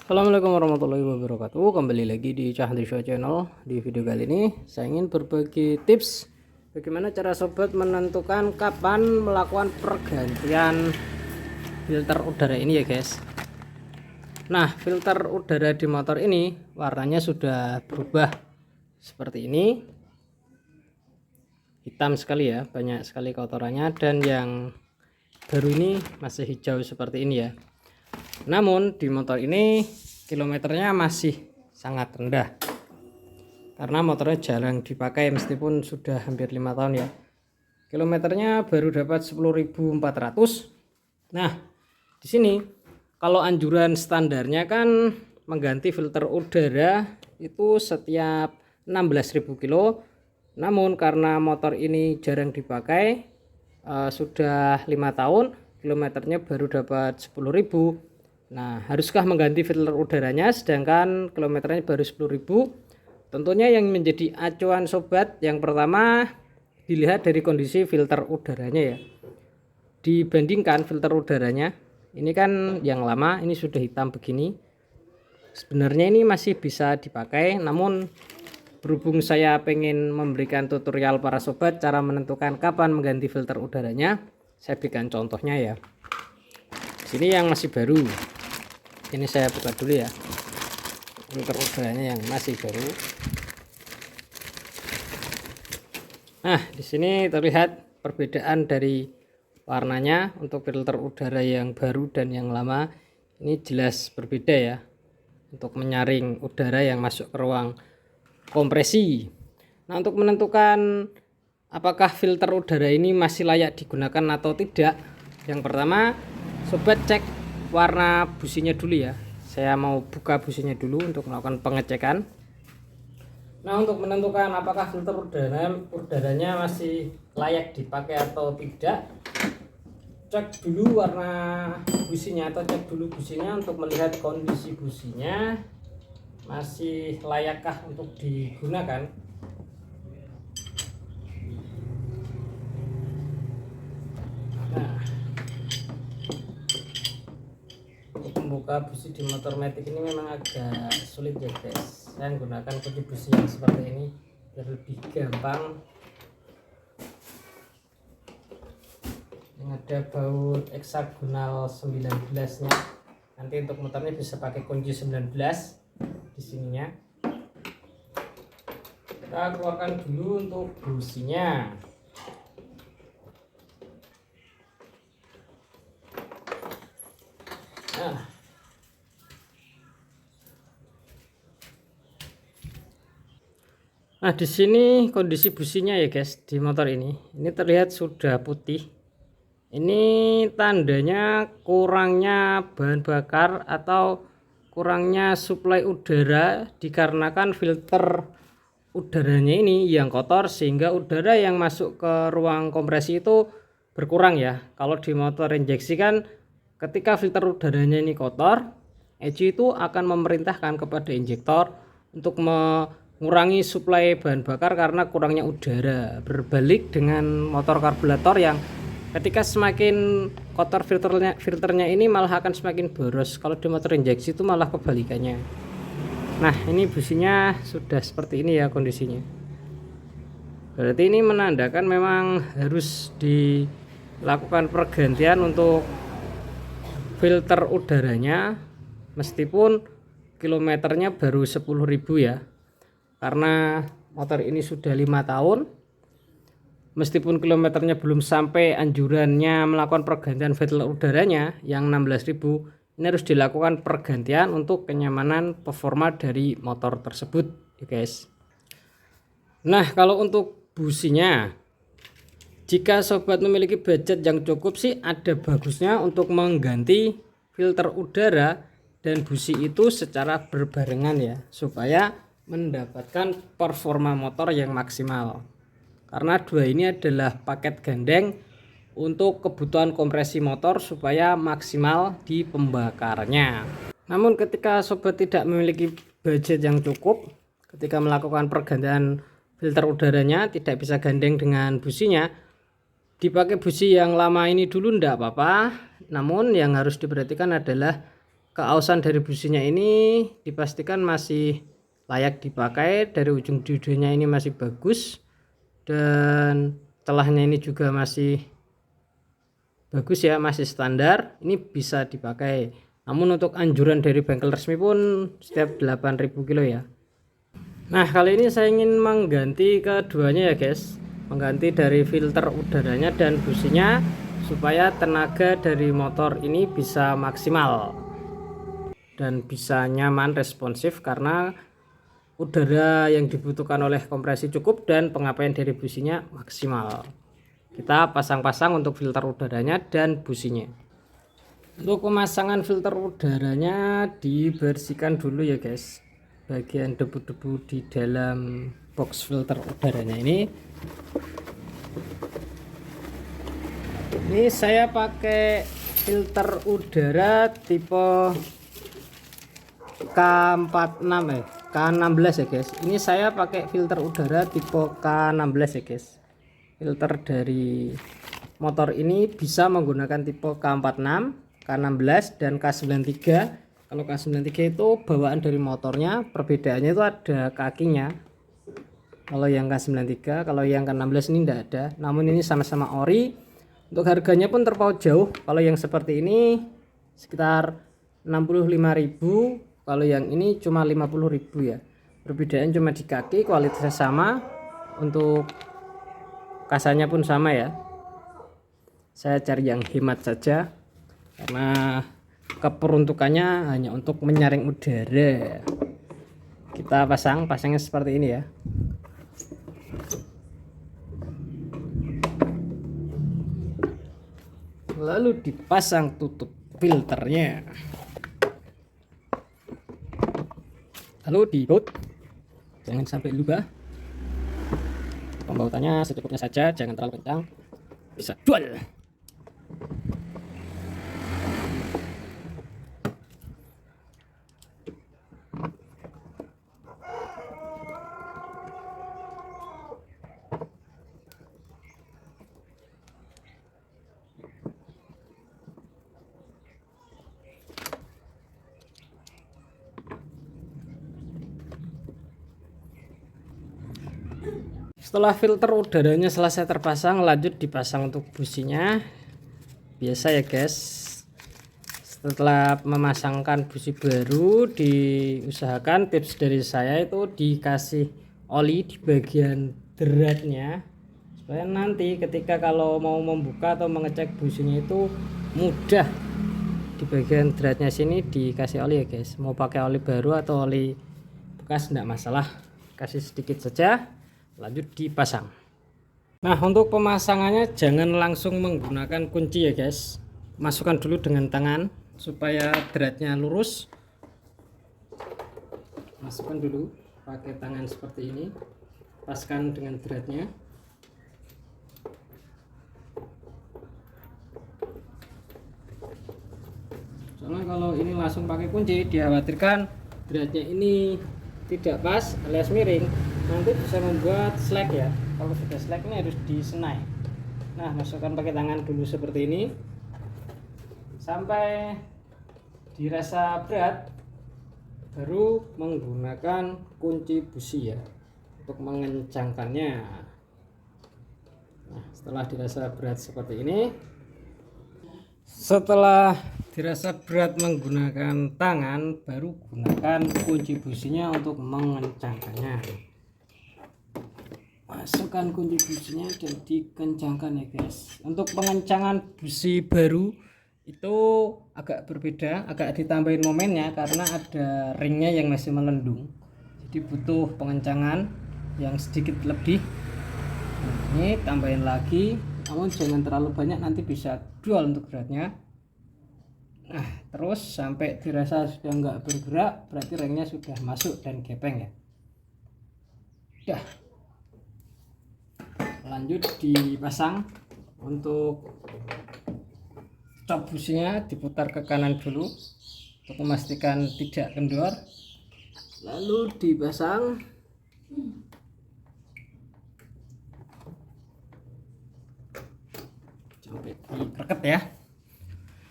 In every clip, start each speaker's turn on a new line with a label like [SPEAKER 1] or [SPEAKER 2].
[SPEAKER 1] Assalamualaikum warahmatullahi wabarakatuh. Kembali lagi di Cahdi Show Channel. Di video kali ini saya ingin berbagi tips bagaimana cara sobat menentukan kapan melakukan pergantian filter udara ini ya guys. Nah, filter udara di motor ini warnanya sudah berubah seperti ini, hitam sekali ya, banyak sekali kotorannya, dan yang baru ini masih hijau seperti ini ya. Namun di motor ini kilometernya masih sangat rendah karena motornya jarang dipakai meskipun sudah hampir 5 tahun ya. Kilometernya baru dapat 10.400. Nah, di sini kalau anjuran standarnya kan mengganti filter udara itu setiap 16.000 kilo. Namun karena motor ini jarang dipakai, sudah 5 tahun, kilometernya baru dapat 10.000. Nah, haruskah mengganti filter udaranya sedangkan kilometernya baru 10.000? Tentunya yang menjadi acuan sobat yang pertama dilihat dari kondisi filter udaranya ya. Dibandingkan filter udaranya, ini kan yang lama, ini sudah hitam begini. Sebenarnya ini masih bisa dipakai, namun berhubung saya pengen memberikan tutorial para sobat cara menentukan kapan mengganti filter udaranya, saya berikan contohnya ya. Sini yang masih baru. Ini saya buka dulu ya, filter udaranya yang masih baru. Nah, di sini terlihat perbedaan dari warnanya untuk filter udara yang baru dan yang lama. Ini jelas berbeda ya, untuk menyaring udara yang masuk ke ruang kompresi. Nah, untuk menentukan apakah filter udara ini masih layak digunakan atau tidak, yang pertama sobat cek warna businya dulu ya. Saya mau buka businya dulu untuk melakukan pengecekan. Nah, untuk menentukan apakah filter udaranya masih layak dipakai atau tidak, cek dulu warna businya atau cek dulu businya untuk melihat kondisi businya masih layakkah untuk digunakan. Nah, membuka busi di motor matic ini memang agak sulit ya guys. Saya menggunakan kunci busi yang seperti ini biar lebih gampang. Yang ada baut heksagonal 19 nya. Nanti untuk motornya bisa pakai kunci 19 di sininya. Kita keluarkan dulu untuk businya. Nah, di sini kondisi businya ya guys di motor ini. Ini terlihat sudah putih. Ini tandanya kurangnya bahan bakar atau kurangnya suplai udara dikarenakan filter udaranya ini yang kotor sehingga udara yang masuk ke ruang kompresi itu berkurang ya. Kalau di motor injeksi kan ketika filter udaranya ini kotor, ECU itu akan memerintahkan kepada injektor untuk mengurangi suplai bahan bakar karena kurangnya udara. Berbalik dengan motor karburator yang ketika semakin kotor filternya ini malah akan semakin boros. Kalau di motor injeksi itu malah kebalikannya. Nah, ini businya sudah seperti ini ya kondisinya. Berarti ini menandakan memang harus dilakukan pergantian untuk filter udaranya meskipun kilometernya baru 10.000 ya. Karena motor ini sudah 5 tahun, meskipun kilometernya belum sampai anjurannya melakukan pergantian filter udaranya yang 16.000, ini harus dilakukan pergantian untuk kenyamanan performa dari motor tersebut ya guys. Nah, kalau untuk businya, jika sobat memiliki budget yang cukup sih ada bagusnya untuk mengganti filter udara dan busi itu secara berbarengan ya, supaya mendapatkan performa motor yang maksimal. Karena dua ini adalah paket gandeng untuk kebutuhan kompresi motor supaya maksimal di pembakarnya. Namun ketika sobat tidak memiliki budget yang cukup, ketika melakukan pergantian filter udaranya tidak bisa gandeng dengan businya, dipakai busi yang lama ini dulu enggak apa-apa. Namun yang harus diperhatikan adalah keausan dari businya ini dipastikan masih layak dipakai. Dari ujung diodenya ini masih bagus, dan celahnya ini juga masih bagus ya, masih standar, ini bisa dipakai. Namun untuk anjuran dari bengkel resmi pun setiap 8.000 kilo ya. Nah, kali ini saya ingin mengganti keduanya ya guys, mengganti dari filter udaranya dan businya supaya tenaga dari motor ini bisa maksimal dan bisa nyaman, responsif, karena udara yang dibutuhkan oleh kompresi cukup dan pengapaian dari businya maksimal. Kita pasang-pasang untuk filter udaranya dan businya. Untuk pemasangan filter udaranya dibersihkan dulu ya guys, bagian debu-debu di dalam box filter udaranya ini. Ini saya pakai filter udara tipe K16 ya guys. Ini saya pakai filter udara tipe K16 ya guys. Filter dari motor ini bisa menggunakan tipe K46, K16 dan K93. Kalau K93 itu bawaan dari motornya, perbedaannya itu ada kakinya. Kalau yang K93, kalau yang K16 ini tidak ada, namun ini sama-sama ori. Untuk harganya pun terpaut jauh. Kalau yang seperti ini sekitar 65.000, kalau yang ini cuma 50.000 ya. Perbedaan cuma di kaki, kualitasnya sama, untuk kasanya pun sama ya. Saya cari yang hemat saja karena keperuntukannya hanya untuk menyaring udara. Kita pasangnya seperti ini ya. Lalu dipasang tutup filternya, lalu dibaut, jangan sampai lubah. Pembautannya secukupnya saja, jangan terlalu kencang, bisa dual. Setelah filter udaranya selesai terpasang, lanjut dipasang untuk businya. Biasa ya guys, setelah memasangkan busi baru diusahakan, tips dari saya itu dikasih oli di bagian dratnya, supaya nanti ketika kalau mau membuka atau mengecek businya itu mudah. Di bagian dratnya sini dikasih oli ya guys, mau pakai oli baru atau oli bekas tidak masalah, kasih sedikit saja, lanjut dipasang. Nah, untuk pemasangannya jangan langsung menggunakan kunci ya guys, masukkan dulu dengan tangan supaya dratnya lurus. Masukkan dulu pakai tangan seperti ini, paskan dengan dratnya. Soalnya kalau ini langsung pakai kunci, dikhawatirkan dratnya ini tidak pas alias miring, nanti bisa membuat slack ya. Kalau sudah slack ini harus disenai. Nah, masukkan pakai tangan dulu seperti ini sampai dirasa berat, baru menggunakan kunci busi ya untuk mengencangkannya. Nah, setelah dirasa berat seperti ini, setelah dirasa berat menggunakan tangan, baru gunakan kunci businya untuk mengencangkannya. Masukkan kunci businya dan dikencangkan ya guys. Untuk pengencangan busi baru itu agak berbeda, agak ditambahin momennya karena ada ringnya yang masih melendung, jadi butuh pengencangan yang sedikit lebih. Nah, ini tambahin lagi, namun jangan terlalu banyak, nanti bisa dual untuk beratnya. Nah, terus sampai dirasa sudah enggak bergerak, berarti ringnya sudah masuk dan gepeng ya. Udah, lanjut dipasang. Untuk cop businya diputar ke kanan dulu untuk memastikan tidak kendor, lalu dipasang. Sampai diperket ya.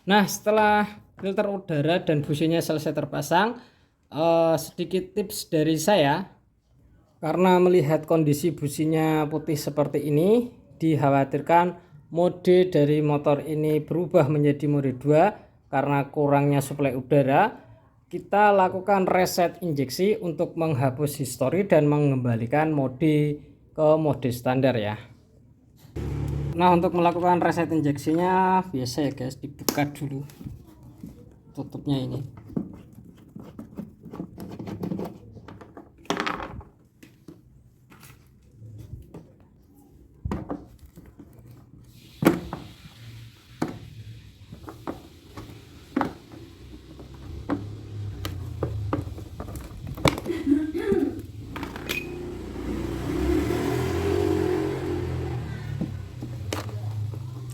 [SPEAKER 1] Nah, setelah filter udara dan businya selesai terpasang. Sedikit tips dari saya, karena melihat kondisi businya putih seperti ini, dikhawatirkan mode dari motor ini berubah menjadi mode 2 karena kurangnya suplai udara. Kita lakukan reset injeksi untuk menghapus histori dan mengembalikan mode ke mode standar ya. Nah, untuk melakukan reset injeksinya biasa ya guys, dibuka dulu tutupnya ini.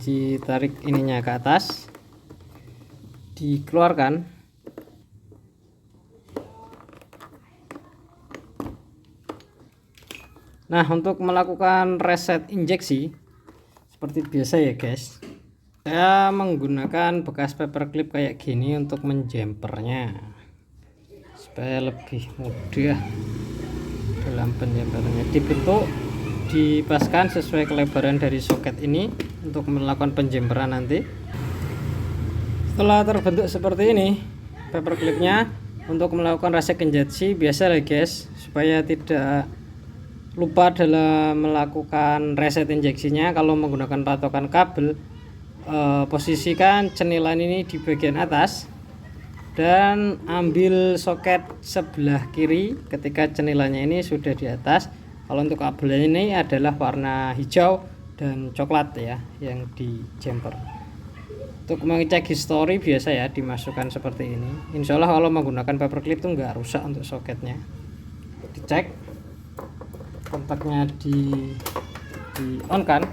[SPEAKER 1] Ditarik ininya ke atas, dikeluarkan. Nah, untuk melakukan reset injeksi seperti biasa ya guys, saya menggunakan bekas paperclip kayak gini untuk menjempernya supaya lebih mudah dalam penjemperannya. Dibentuk, dipaskan sesuai kelebaran dari soket ini untuk melakukan penjemperan nanti. Setelah terbentuk seperti ini paperclipnya, untuk melakukan reset injeksi biasa lah guys, supaya tidak lupa dalam melakukan reset injeksinya. Kalau menggunakan patokan kabel, posisikan cenilan ini di bagian atas dan ambil soket sebelah kiri ketika cenilannya ini sudah di atas. Kalau untuk kabel ini adalah warna hijau dan coklat ya yang di jumper. Untuk mengecek histori biasa ya dimasukkan seperti ini. Insya Allah kalau menggunakan paperclip itu nggak rusak untuk soketnya. Dicek kontaknya di on kan,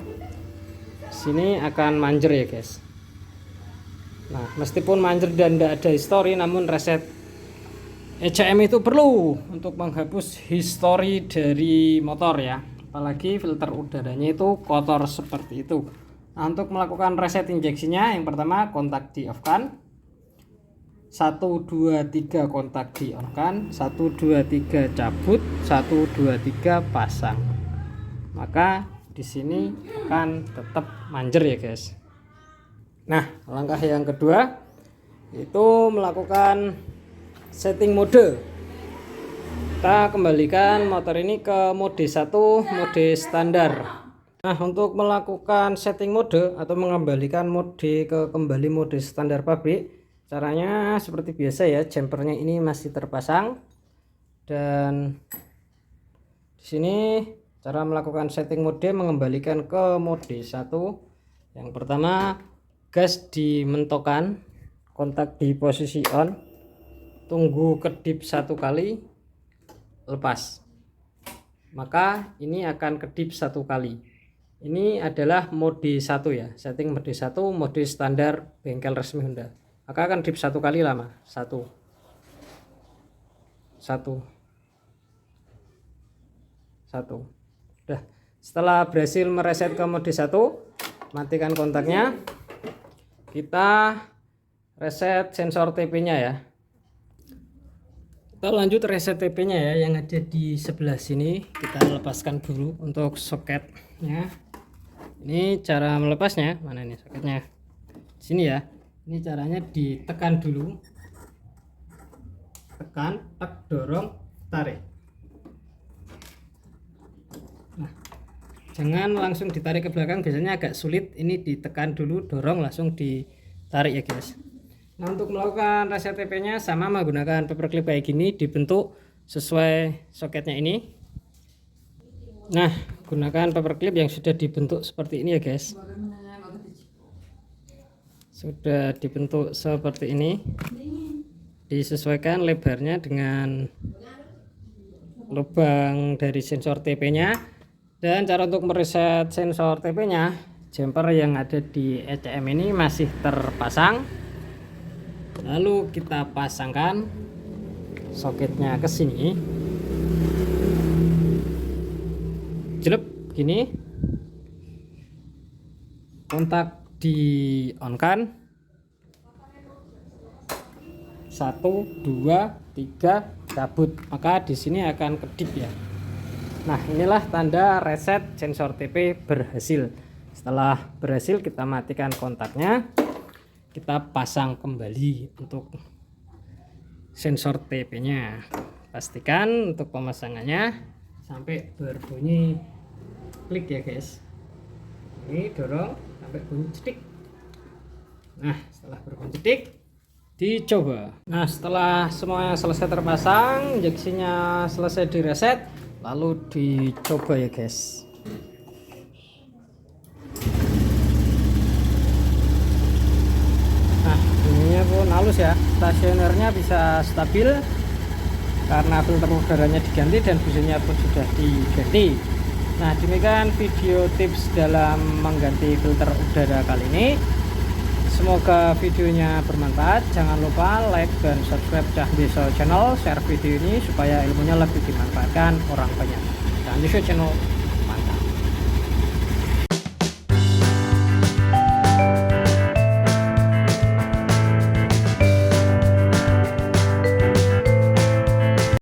[SPEAKER 1] sini akan manjer ya guys. Nah, meskipun manjer dan tidak ada histori, namun reset ECM itu perlu untuk menghapus histori dari motor ya, apalagi filter udaranya itu kotor seperti itu. Nah, untuk melakukan reset injeksinya, yang pertama kontak di off kan, 1 2 3 kontak di on kan, 1 2 3 cabut, 1 2 3 pasang. Maka di sini akan tetap manjer ya guys. Nah, langkah yang kedua itu melakukan setting mode. Kita kembalikan motor ini ke mode 1, mode standar. Nah, untuk melakukan setting mode atau mengembalikan mode ke kembali mode standar pabrik, caranya seperti biasa ya, jumpernya ini masih terpasang. Dan di sini cara melakukan setting mode mengembalikan ke mode 1. Yang pertama, gas dimentokkan, kontak di posisi on, tunggu kedip 1 kali, lepas. Maka ini akan kedip 1 kali. Ini adalah mode 1 ya, setting mode 1, mode standar bengkel resmi Honda. Maka akan kedip 1 kali lama, 1 1 1. Udah, setelah berhasil mereset ke mode 1, matikan kontaknya. Kita reset sensor TP-nya ya. Kita lanjut reset TP-nya ya, yang ada di sebelah sini. Kita lepaskan dulu untuk soketnya. Ini cara melepasnya, mana ini soketnya? Di sini ya. Ini caranya ditekan dulu. Tekan, tek, dorong, tarik. Nah, jangan langsung ditarik ke belakang, biasanya agak sulit. Ini ditekan dulu, dorong, langsung ditarik ya guys. Nah, untuk melakukan reset TP-nya sama menggunakan paperclip kayak gini, dibentuk sesuai soketnya ini. Nah, gunakan paperclip yang sudah dibentuk seperti ini ya guys. Sudah dibentuk seperti ini. Disesuaikan lebarnya dengan lubang dari sensor TP-nya. Dan cara untuk mereset sensor TP-nya, jumper yang ada di ECM ini masih terpasang. Lalu kita pasangkan soketnya ke sini. Jelep gini. Kontak di on kan. 1 2 3 cabut, maka di sini akan kedip ya. Nah, inilah tanda reset sensor TP berhasil. Setelah berhasil, kita matikan kontaknya, kita pasang kembali untuk sensor TP-nya. Pastikan untuk pemasangannya sampai berbunyi klik ya guys. Ini dorong sampai bunyi cetik. Nah, setelah berbunyi cetik, dicoba. Nah, setelah semuanya selesai terpasang, injeksinya selesai direset, lalu dicoba ya guys. Nah, bunyinya pun halus ya. Stasionernya bisa stabil karena filter udaranya diganti dan businya pun sudah diganti. Nah, demikian video tips dalam mengganti filter udara kali ini. Semoga videonya bermanfaat. Jangan lupa like dan subscribe Cah Deso channel, share video ini supaya ilmunya lebih dimanfaatkan orang banyak. Dan Deso channel